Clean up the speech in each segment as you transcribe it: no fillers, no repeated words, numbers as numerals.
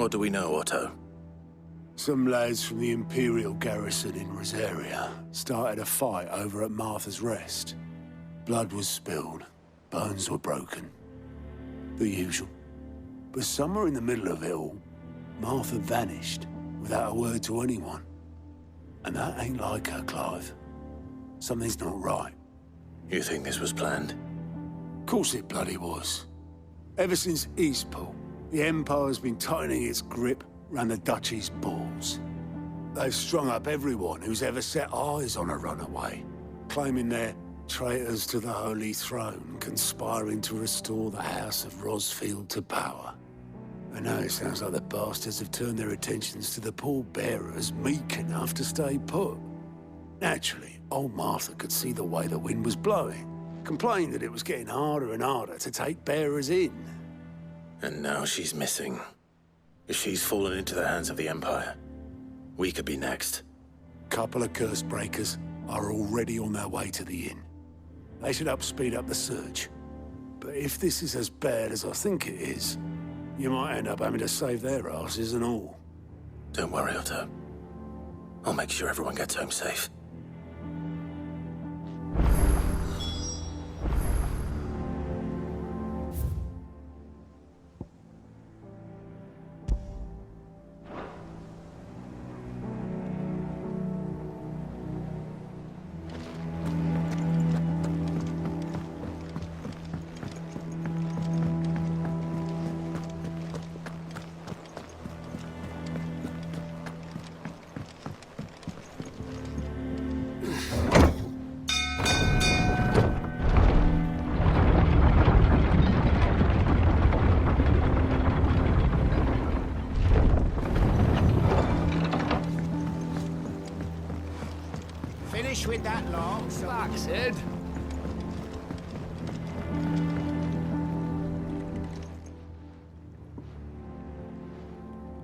What do we know, Otto? Some lads from the Imperial garrison in Rosaria started a fight over at Martha's Rest. Blood was spilled, bones were broken. The usual. But somewhere in the middle of it all, Martha vanished without a word to anyone. And that ain't like her, Clive. Something's not right. You think this was planned? Course it bloody was. Ever since Eastpool, the Empire's been tightening its grip round the Duchy's balls. They've strung up everyone who's ever set eyes on a runaway, claiming they're traitors to the Holy Throne, conspiring to restore the House of Rosfield to power. And now it sounds like the bastards have turned their attentions to the pallbearers meek enough to stay put. Naturally, old Martha could see the way the wind was blowing, complained that it was getting harder and harder to take bearers in. And now she's missing. If she's fallen into the hands of the Empire, we could be next. Couple of curse breakers are already on their way to the inn. They should speed up the search. But if this is as bad as I think it is, you might end up having to save their asses and all. Don't worry, Otto. I'll make sure everyone gets home safe. Finish with that long, Slack said.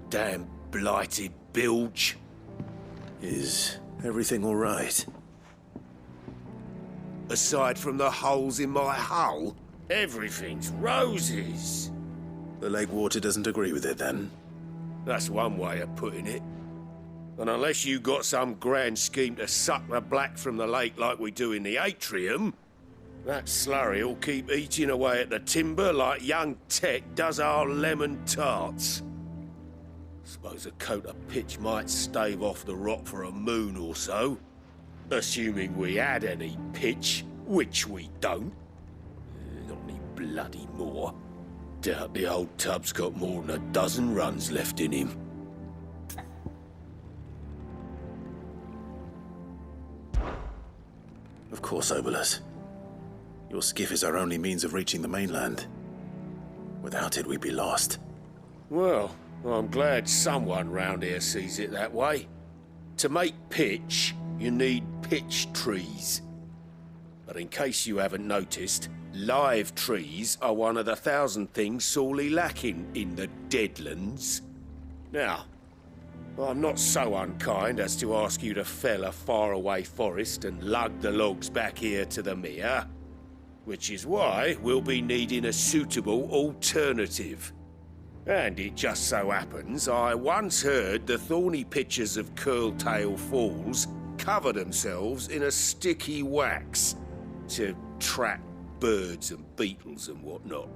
Damn blighted bilge. Is everything all right? Aside from the holes in my hull, everything's roses. The lake water doesn't agree with it, then? That's one way of putting it. And unless you got some grand scheme to suck the black from the lake like we do in the atrium, that slurry'll keep eating away at the timber like young Tech does our lemon tarts. Suppose a coat of pitch might stave off the rot for a moon or so. Assuming we had any pitch, which we don't. Not any bloody more. Doubt the old tub's got more than a dozen runs left in him. Of course, Obolus. Your skiff is our only means of reaching the mainland. Without it, we'd be lost. Well, I'm glad someone round here sees it that way. To make pitch, you need pitch trees. But in case you haven't noticed, live trees are one of the 1,000 things sorely lacking in the Deadlands. Now, I'm not so unkind as to ask you to fell a faraway forest and lug the logs back here to the mere, which is why we'll be needing a suitable alternative. And it just so happens I once heard the thorny pitchers of Curltail Falls cover themselves in a sticky wax to trap birds and beetles and whatnot.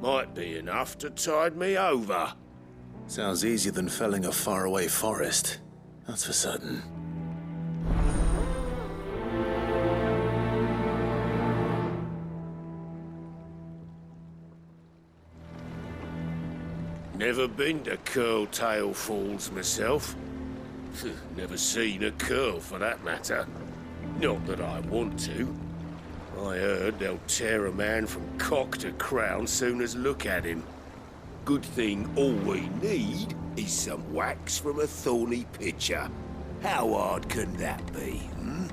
Might be enough to tide me over. Sounds easier than felling a faraway forest. That's for certain. Never been to Curltail Falls myself. Never seen a curl for that matter. Not that I want to. I heard they'll tear a man from cock to crown soon as look at him. Good thing all we need is some wax from a thorny pitcher. How hard can that be, hmm?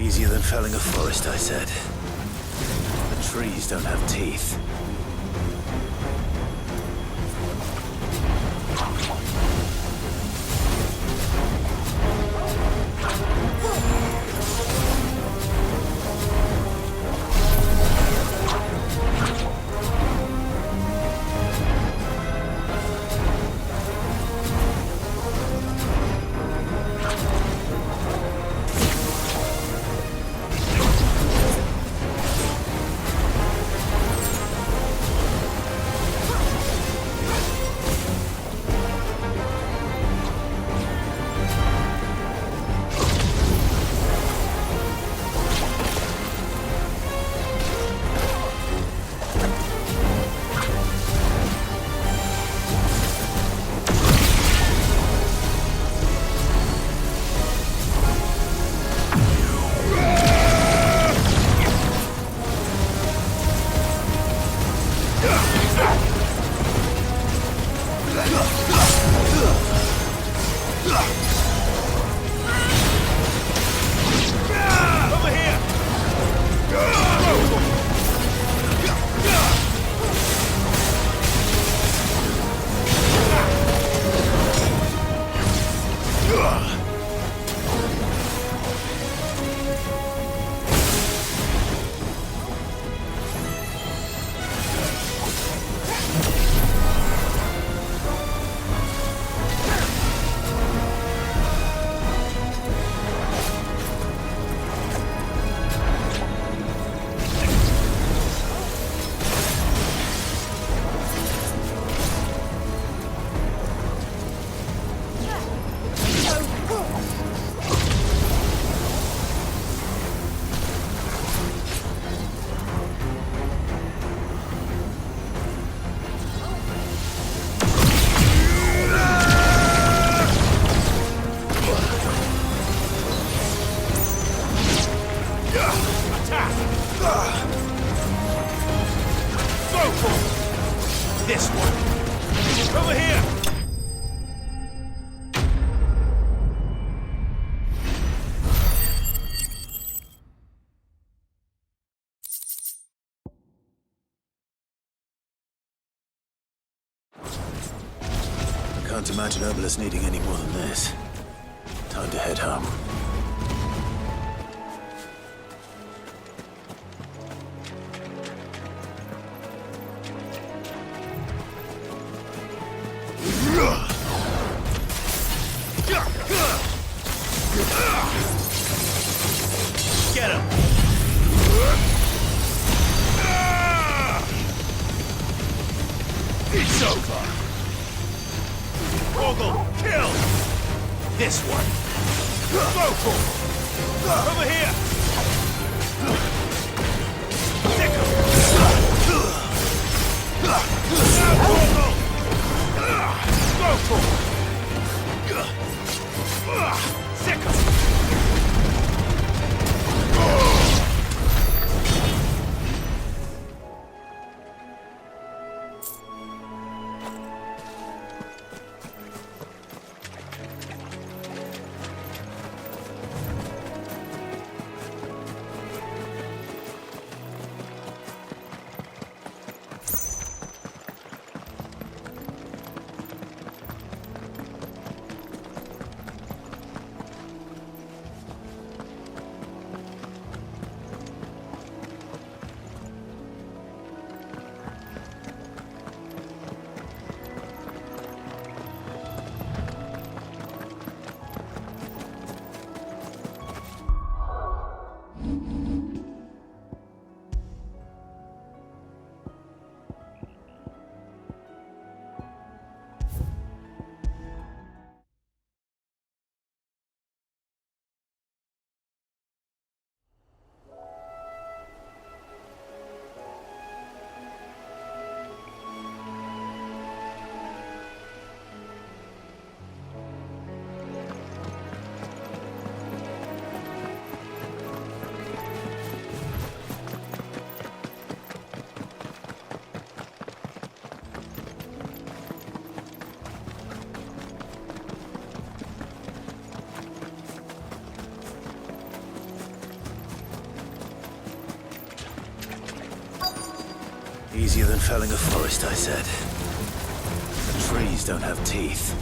Easier than felling a forest, I said. The trees don't have teeth. This one. Over here. I can't imagine Obelisk needing any more than this. Time to head home. Get him! It's over! Ogle, kill! This one! Vocal! Over here! Sick him! Now, Ogle! Vocal! Sick him! Easier than felling a forest, I said. The trees don't have teeth.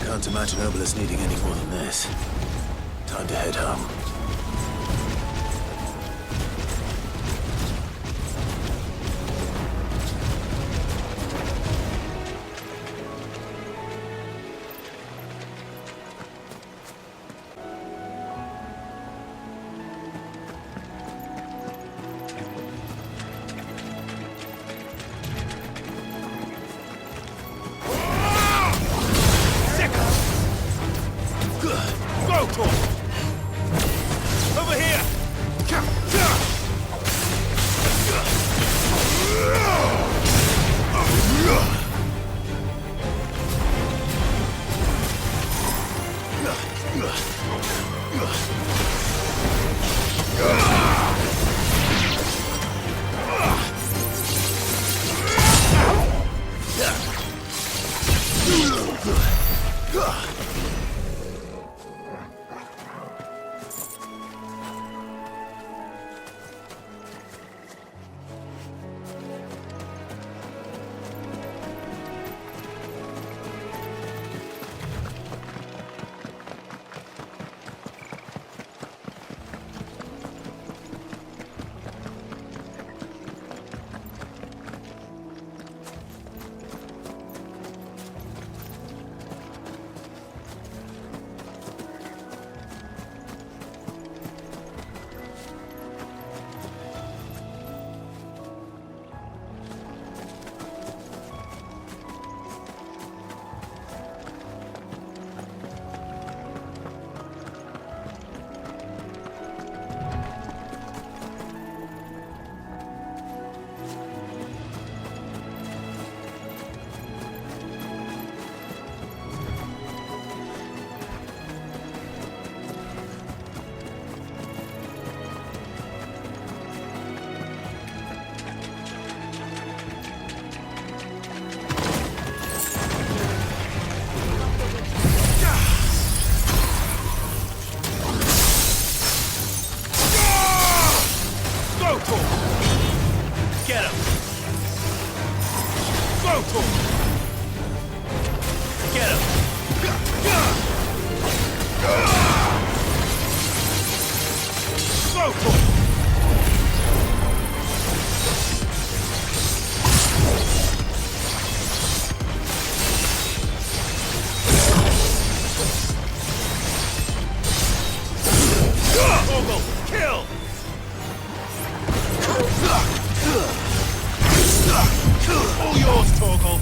Can't imagine Obelisk needing any more than this. Time to head home. All yours, Torgal.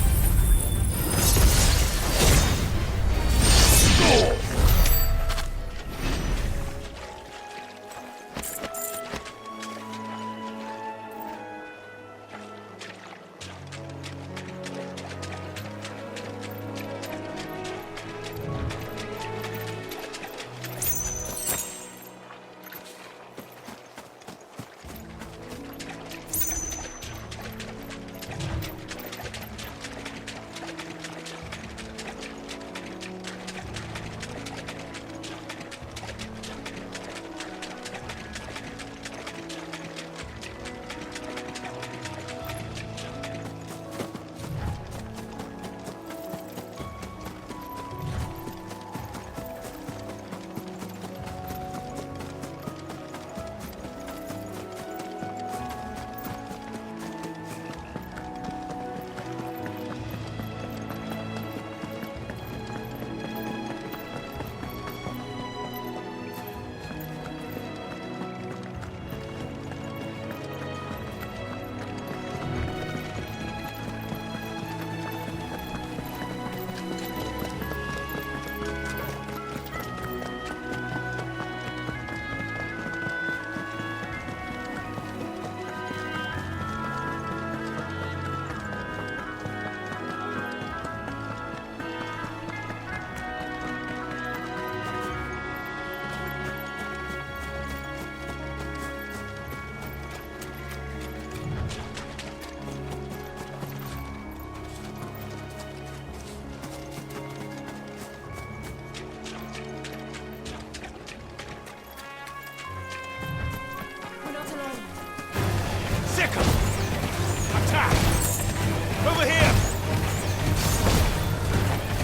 Over here!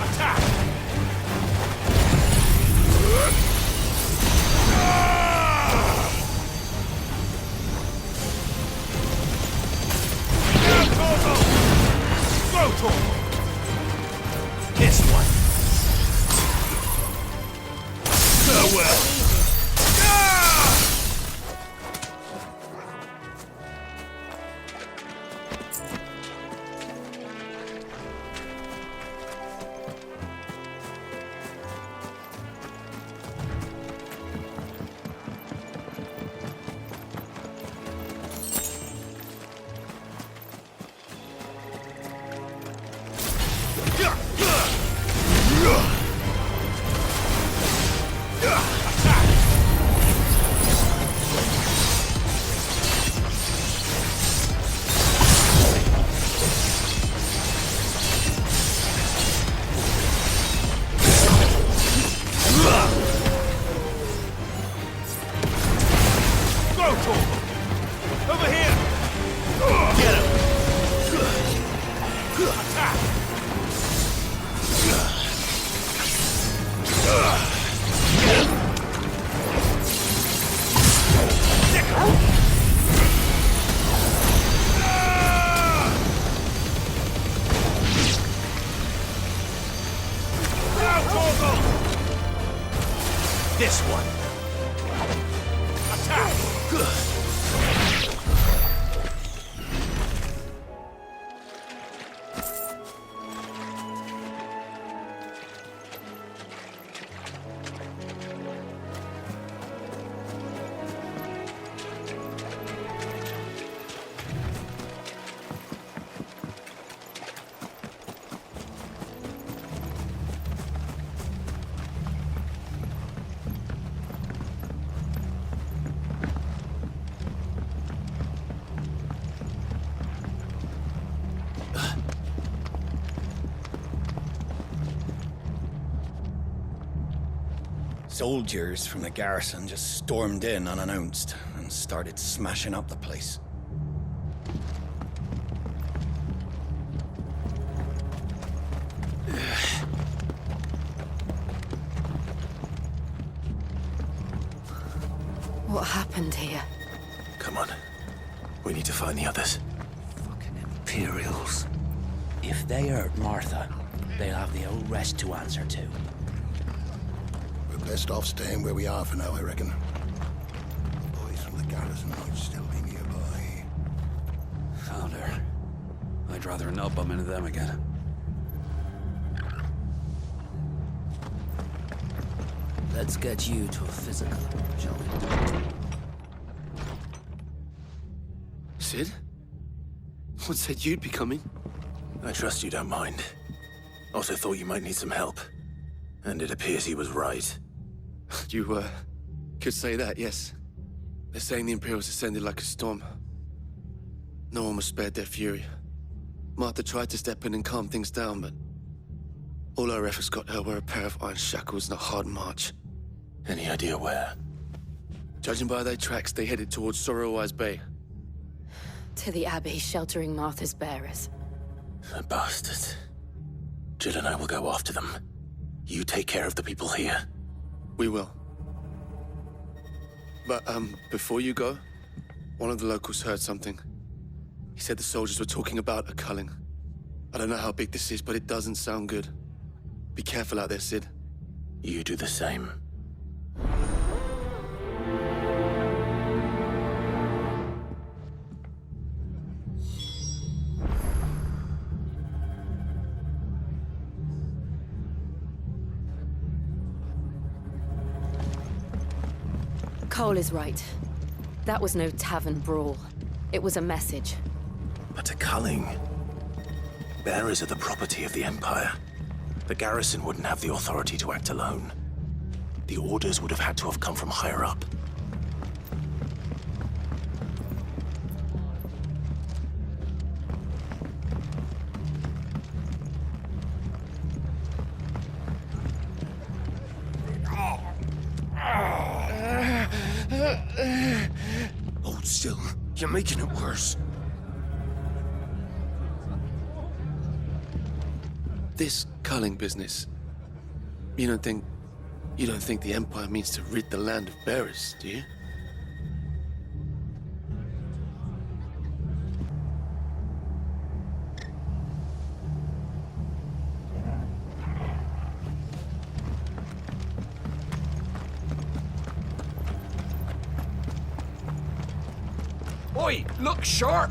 Attack! Now, Torgal! Go, Torgal! This one! Farewell! Over here! Get him! Attack! Now, Torgal! This one! Attack! Soldiers from the garrison just stormed in unannounced and started smashing up the place. What happened here? Come on. We need to find the others. Fucking Imperials. If they hurt Martha, they'll have the old rest to answer to. We're best off staying where we are for now, I reckon. The boys from the garrison might still be nearby. Found her. I I'd rather not bump into them again. Let's get you to a physical, shall we? Sid? What said you'd be coming? I trust you don't mind. Also thought you might need some help. And it appears he was right. You, could say that, yes. They're saying the Imperials ascended like a storm. No one was spared their fury. Martha tried to step in and calm things down, but all our efforts got her were a pair of iron shackles and a hard march. Any idea where? Judging by their tracks, they headed towards Sorrowwise Bay. To the Abbey, sheltering Martha's bearers. The bastards. Jill and I will go after them. You take care of the people here. We will. But, before you go, one of the locals heard something. He said the soldiers were talking about a culling. I don't know how big this is, but it doesn't sound good. Be careful out there, Sid. You do the same. Cole is right. That was no tavern brawl. It was a message. But a culling. Bearers are the property of the Empire. The garrison wouldn't have the authority to act alone. The orders would have had to have come from higher up. Hold still. You're making it worse. This culling business. You don't think the Empire means to rid the land of bearers, do you? Oi, look sharp!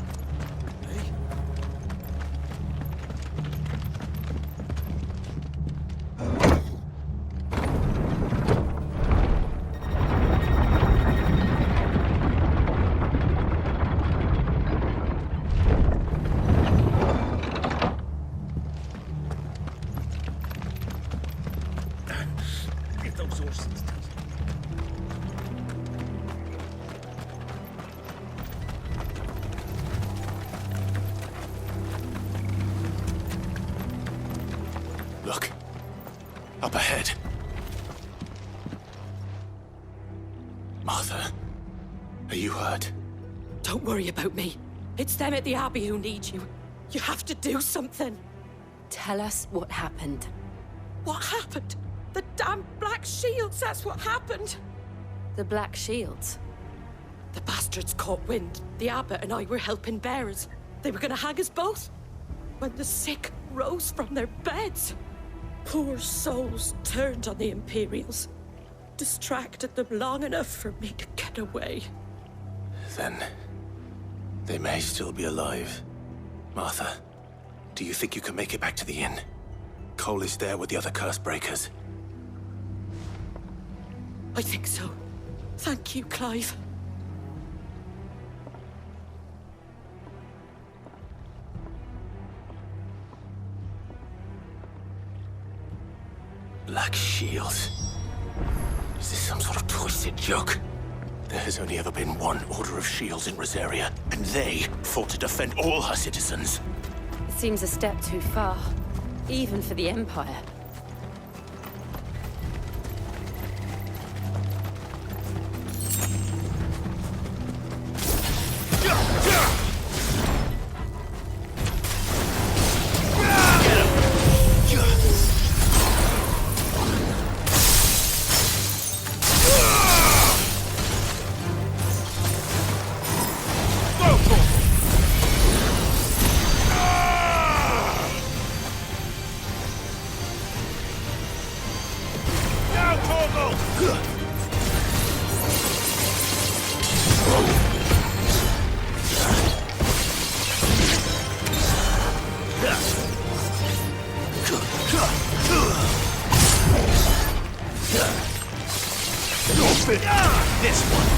Get those horses. Look. Up ahead. Martha, are you hurt? Don't worry about me. It's them at the Abbey who need you. You have to do something. Tell us what happened. What happened? The damn Black Shields, that's what happened. The Black Shields? The bastards caught wind. The Abbot and I were helping bearers. They were gonna hang us both. When the sick rose from their beds. Poor souls turned on the Imperials. Distracted them long enough for me to get away. Then they may still be alive. Martha, do you think you can make it back to the inn? Cole is there with the other curse breakers. I think so. Thank you, Clive. Black Shields. Is this some sort of twisted joke? There has only ever been one Order of Shields in Rosaria, and they fought to defend all her citizens. It seems a step too far, even for the Empire. This one.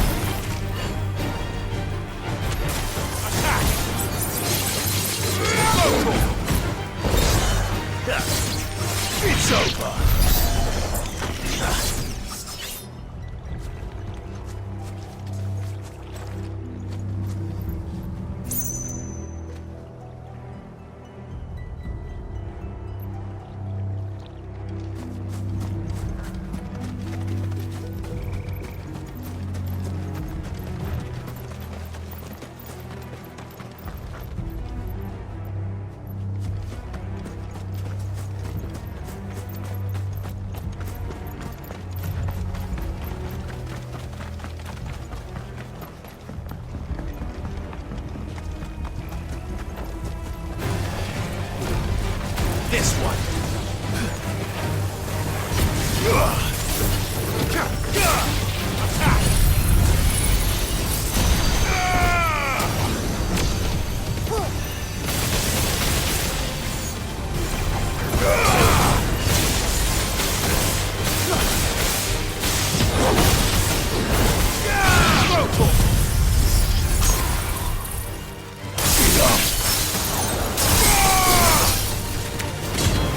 Attack! It's over. This one. Attack!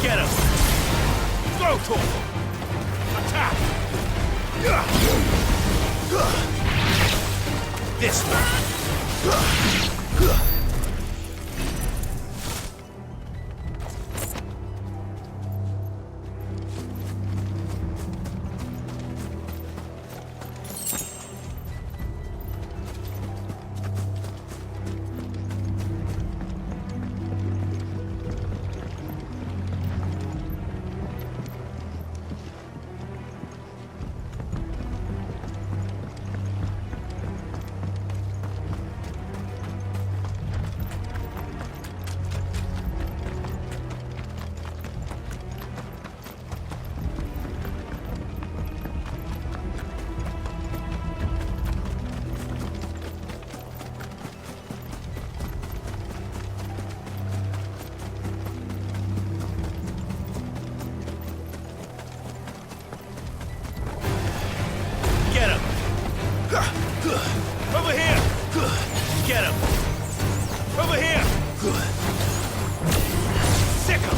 Get him! Throw to him! Attack! This one! Get him! Over here! Get him! Over here! Sick him!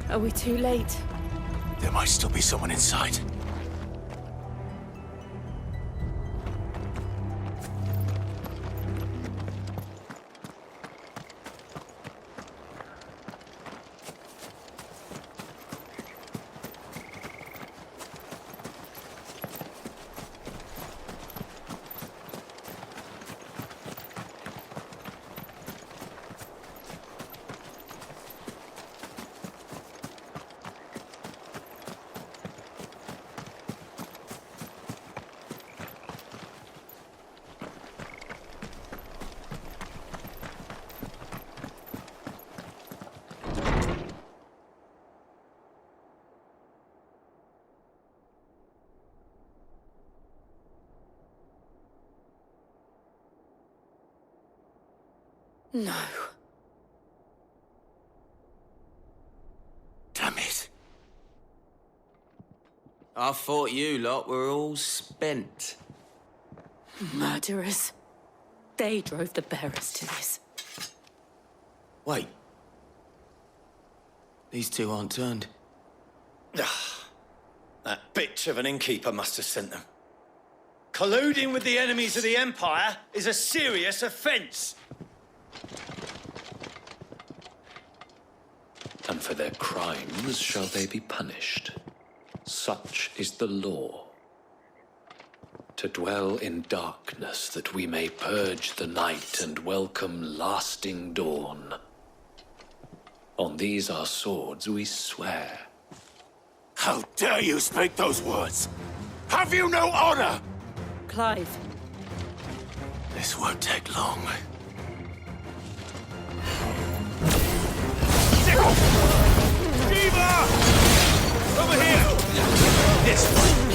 Are we too late? There might still be someone inside. No. Damn it. I thought you lot were all spent. Murderers. They drove the bearers to this. Wait. These two aren't turned. That bitch of an innkeeper must have sent them. Colluding with the enemies of the Empire is a serious offense. And for their crimes shall they be punished. Such is the law. To dwell in darkness that we may purge the night and welcome lasting dawn. On these our swords we swear. How dare you speak those words? Have you no honor? Clive. This won't take long. Diva! Over here! This one.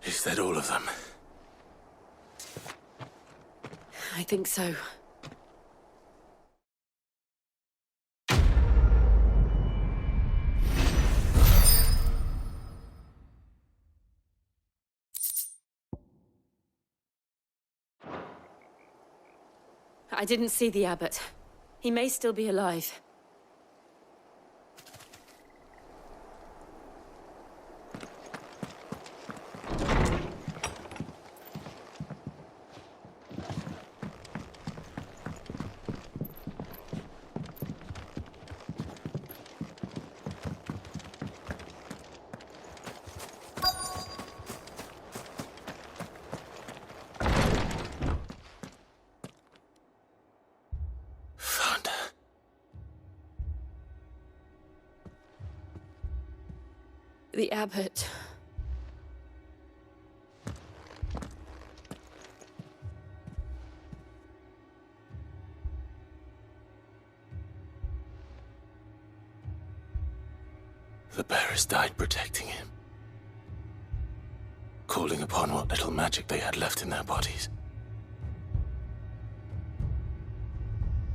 Is that all of them? I think so. I didn't see the abbot. He may still be alive. The abbot. The bearers died protecting him. Calling upon what little magic they had left in their bodies.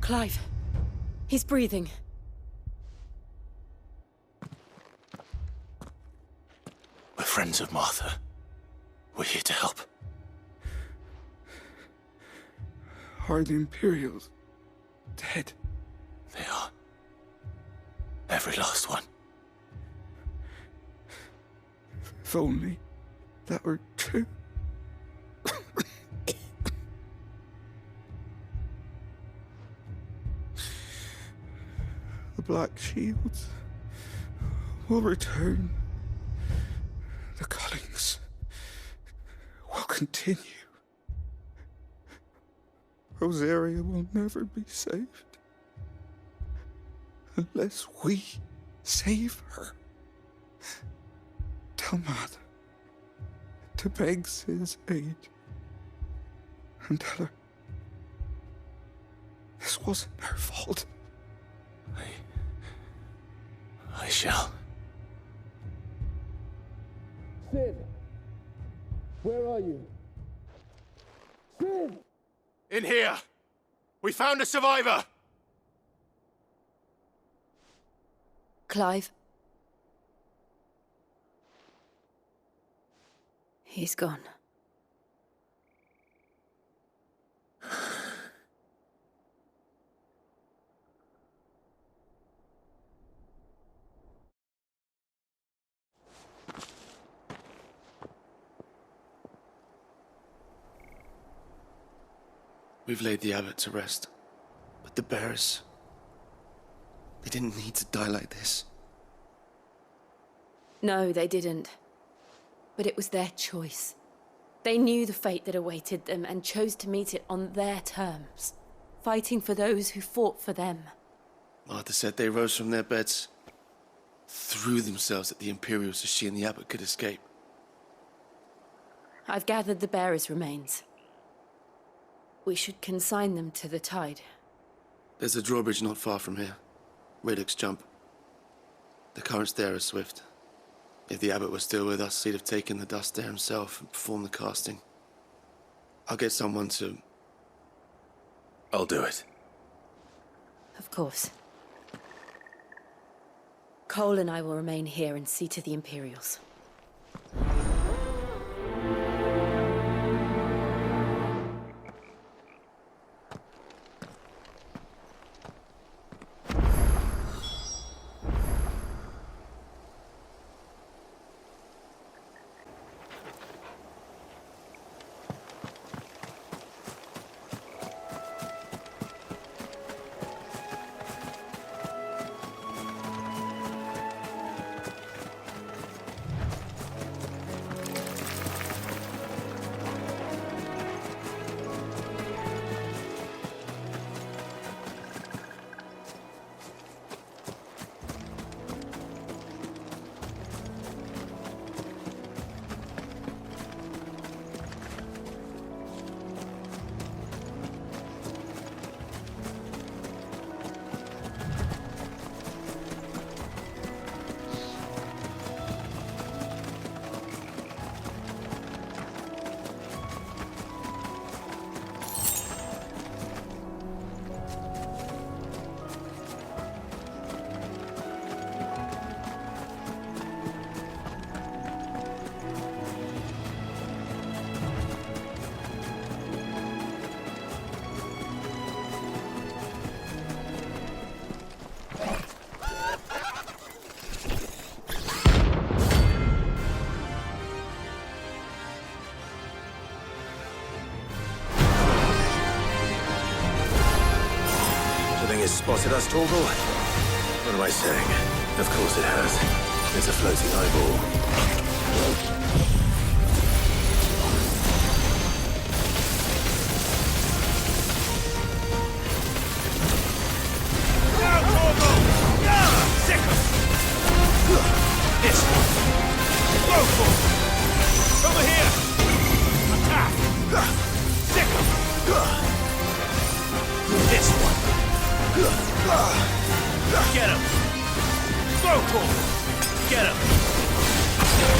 Clive. He's breathing. We're friends of Martha. We're here to help. Are the Imperials dead? They are. Every last one. If only that were true. The Black Shields will return. The cullings will continue. Rosaria will never be saved unless we save her. Tell Mad to beg his aid and tell her this wasn't her fault. I shall. Sid! Where are you? Sid! In here! We found a survivor! Clive. He's gone. We've laid the abbot to rest. But the bearers... they didn't need to die like this. No, they didn't. But it was their choice. They knew the fate that awaited them and chose to meet it on their terms, fighting for those who fought for them. Martha said they rose from their beds, threw themselves at the Imperials so she and the abbot could escape. I've gathered the bearers' remains. We should consign them to the tide. There's a drawbridge not far from here. Radix jump. The currents there are swift. If the abbot was still with us, he'd have taken the dust there himself and performed the casting. I'll get someone to... I'll do it. Of course. Cole and I will remain here and see to the Imperials. Spotted us, Torgal? What am I saying? Of course it has. It's a floating eyeball. Now, Torgal! Sick 'em! This one. Go for it! Over here! Attack! Sick 'em! This one. Get him! Go, Cole! Get him!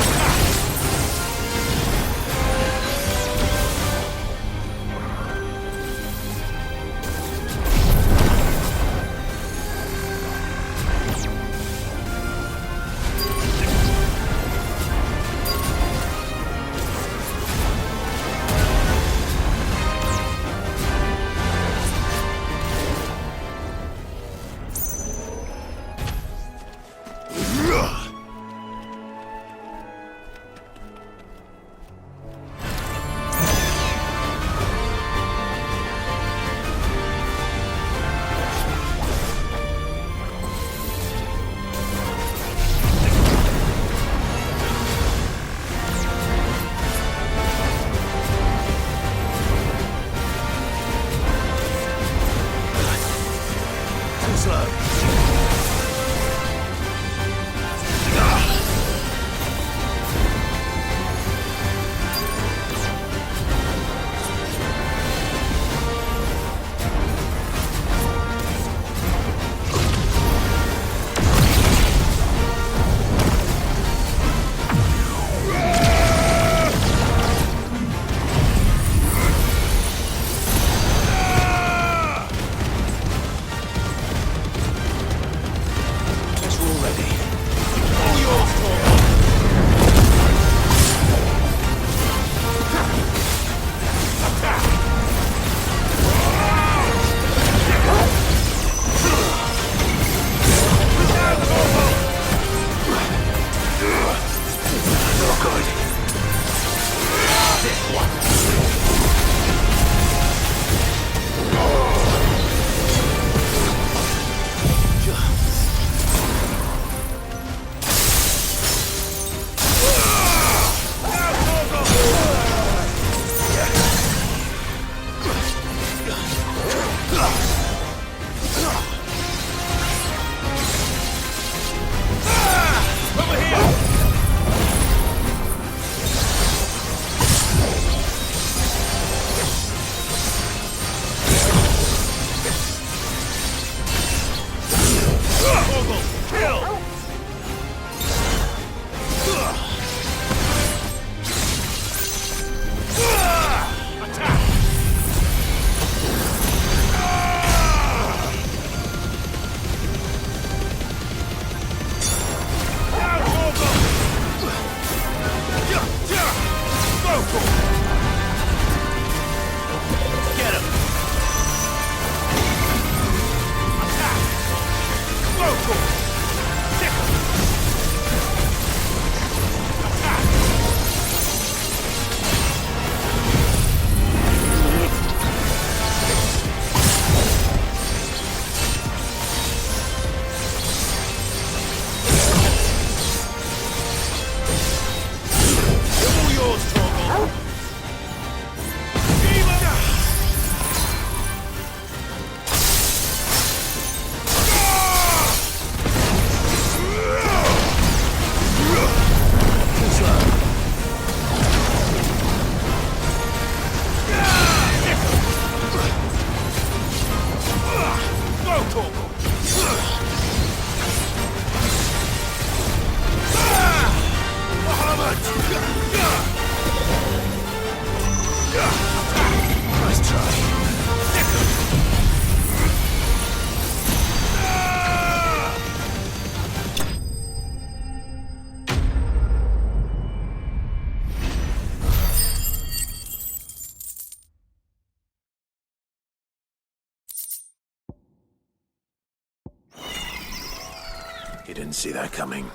You didn't see that coming.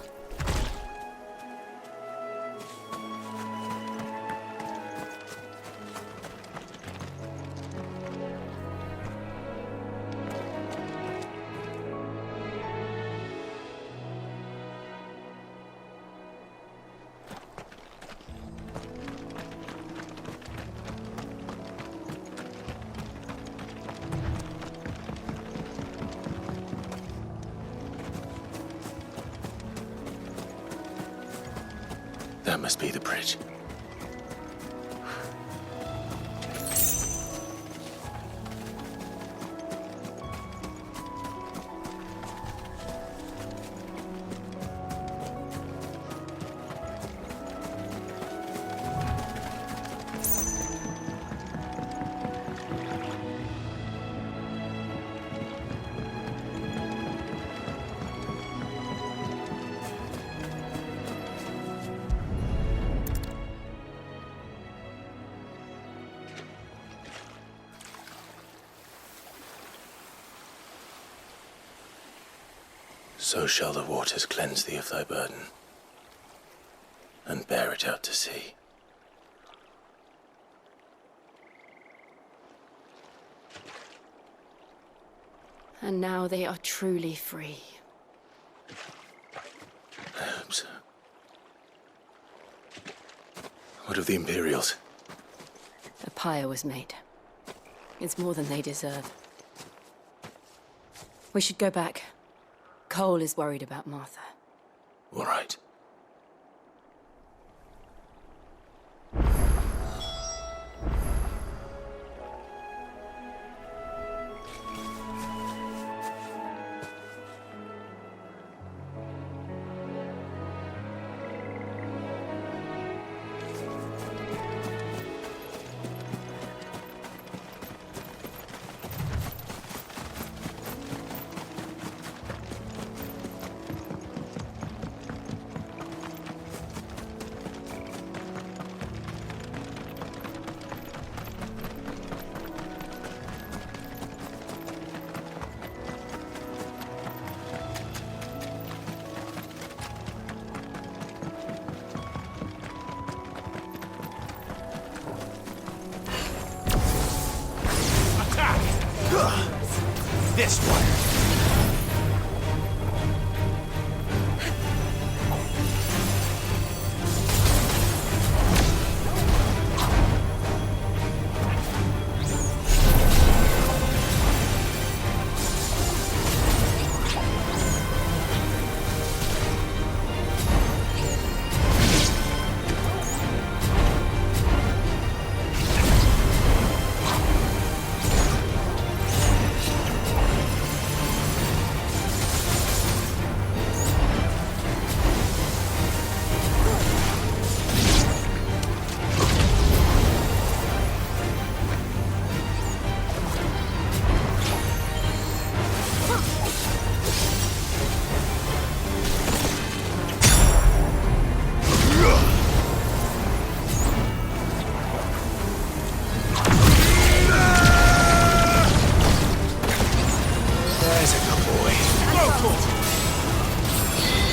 That must be the bridge. So shall the waters cleanse thee of thy burden, and bear it out to sea. And now they are truly free. I hope so. What of the Imperials? A pyre was made. It's more than they deserve. We should go back. Cole is worried about Martha. All right. This one.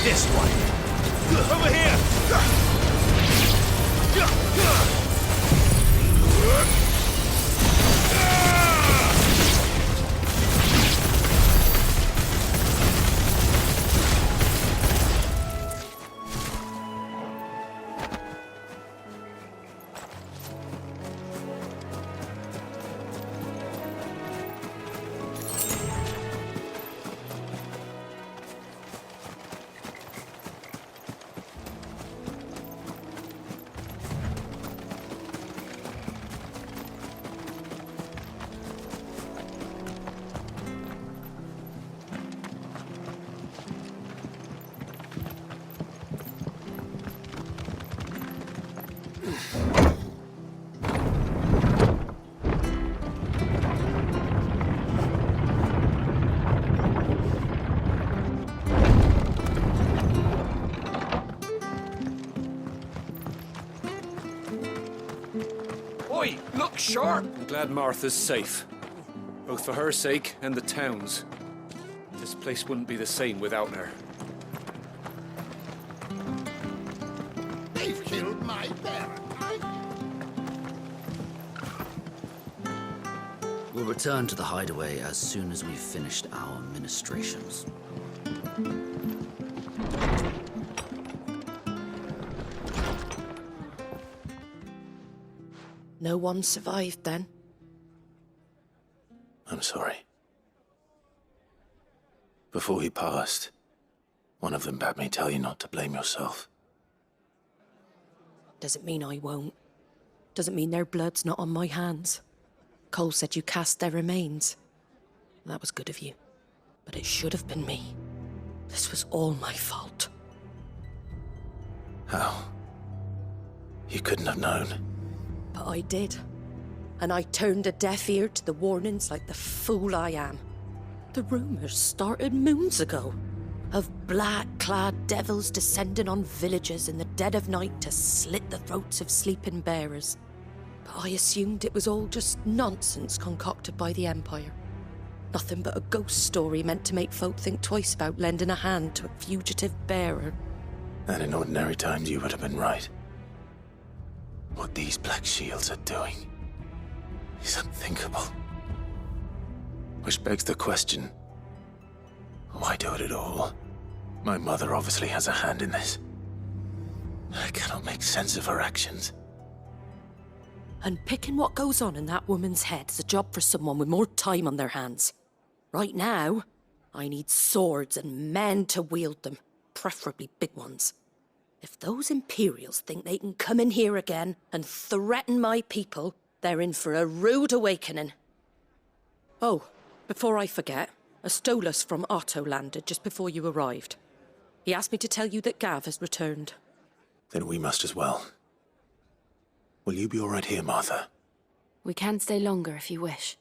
This one. Over here! Oi, look sharp! I'm glad Martha's safe. Both for her sake and the town's. This place wouldn't be the same without her. We'll return to the hideaway as soon as we've finished our ministrations. No one survived then? I'm sorry. Before he passed, one of them bade me tell you not to blame yourself. Doesn't mean I won't. Doesn't mean their blood's not on my hands. Cole said you cast their remains. That was good of you. But it should have been me. This was all my fault. How? You couldn't have known. But I did. And I turned a deaf ear to the warnings like the fool I am. The rumours started moons ago. Of black-clad devils descending on villages in the dead of night to slit the throats of sleeping bearers. But I assumed it was all just nonsense concocted by the Empire. Nothing but a ghost story meant to make folk think twice about lending a hand to a fugitive bearer. And in ordinary times you would have been right. What these Black Shields are doing is unthinkable. Which begs the question, why do it at all? My mother obviously has a hand in this. I cannot make sense of her actions. And picking what goes on in that woman's head is a job for someone with more time on their hands. Right now, I need swords and men to wield them, preferably big ones. If those Imperials think they can come in here again and threaten my people, they're in for a rude awakening. Oh, before I forget, a Stolas from Otto landed just before you arrived. He asked me to tell you that Gav has returned. Then we must as well. Will you be all right here, Martha? We can stay longer if you wish.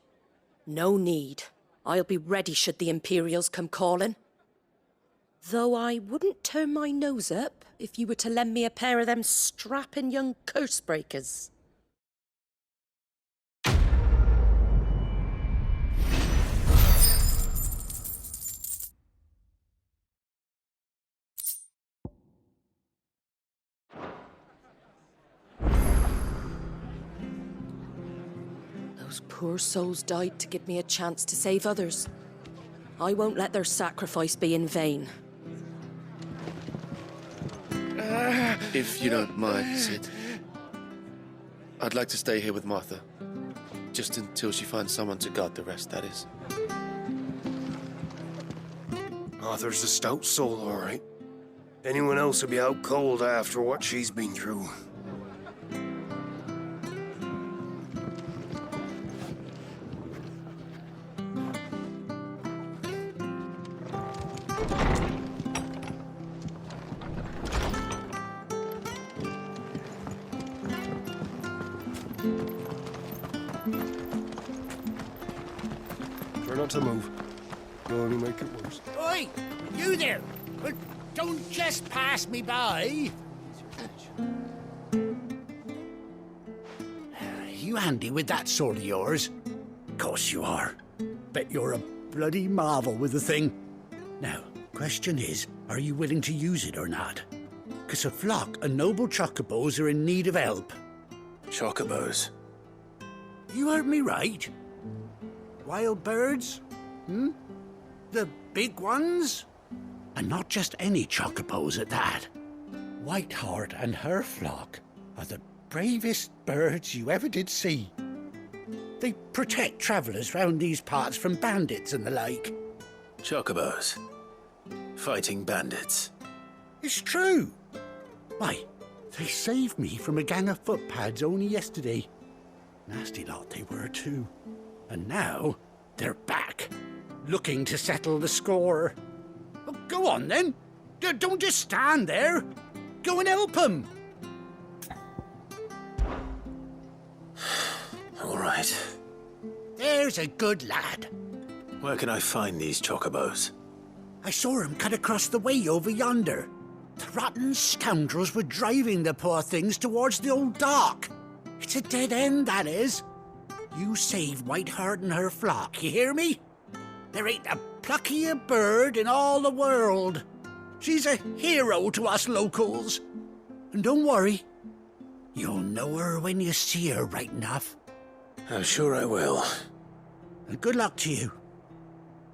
No need. I'll be ready should the Imperials come calling. Though I wouldn't turn my nose up if you were to lend me a pair of them strapping young curse-breakers. Those poor souls died to give me a chance to save others. I won't let their sacrifice be in vain. If you don't mind, Sid. I'd like to stay here with Martha. Just until she finds someone to guard the rest, that is. Martha's a stout soul, all right. Anyone else would be out cold after what she's been through. Try not to move. You'll only make it worse. Oi! You there! Don't just pass me by! You handy with that sword of yours? Course you are. Bet you're a bloody marvel with the thing. Now, question is, are you willing to use it or not? 'Cause a flock of noble chocobos are in need of help. Chocobos? You heard me right. Wild birds? The big ones? And not just any chocobos at that. Whiteheart and her flock are the bravest birds you ever did see. They protect travellers round these parts from bandits and the like. Chocobos? Fighting bandits? It's true. Why, they saved me from a gang of footpads only yesterday. Nasty lot they were too. And now, they're back, looking to settle the score. Oh, go on then. Don't just stand there. Go and help them. All right. There's a good lad. Where can I find these chocobos? I saw him cut across the way over yonder. The rotten scoundrels were driving the poor things towards the old dock. It's a dead end, that is. You save Whiteheart and her flock, you hear me? There ain't a pluckier bird in all the world. She's a hero to us locals. And don't worry, you'll know her when you see her right enough. I'm sure I will. And good luck to you.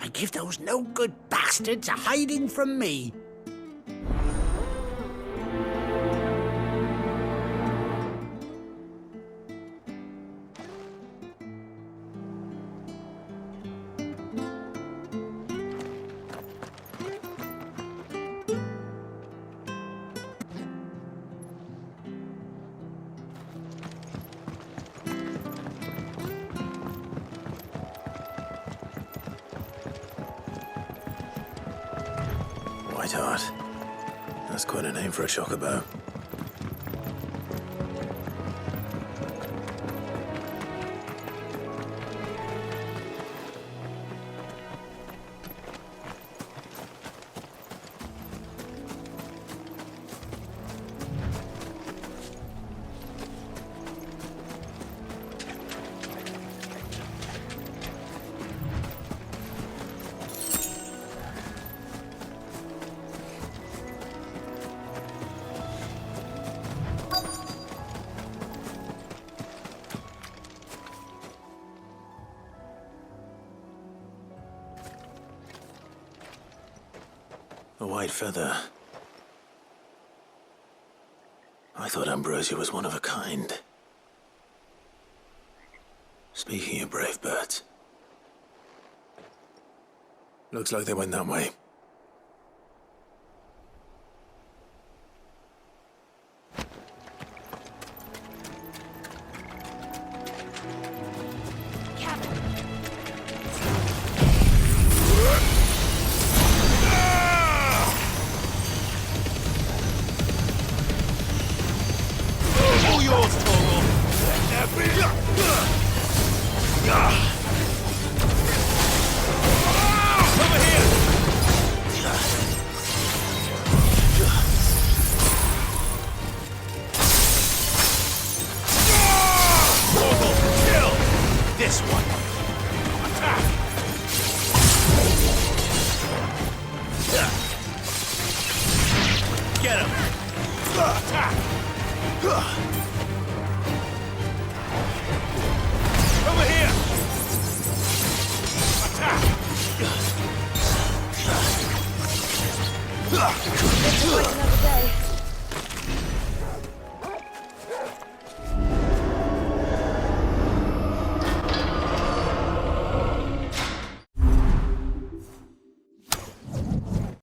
And give those no-good bastards a hiding from me. Whiteheart. That's quite a name for a chocobo. A white feather. I thought Ambrosia was one of a kind. Speaking of brave birds, looks like they went that way. This one. Attack! Get him! Attack! Over here! Attack! It's like another day.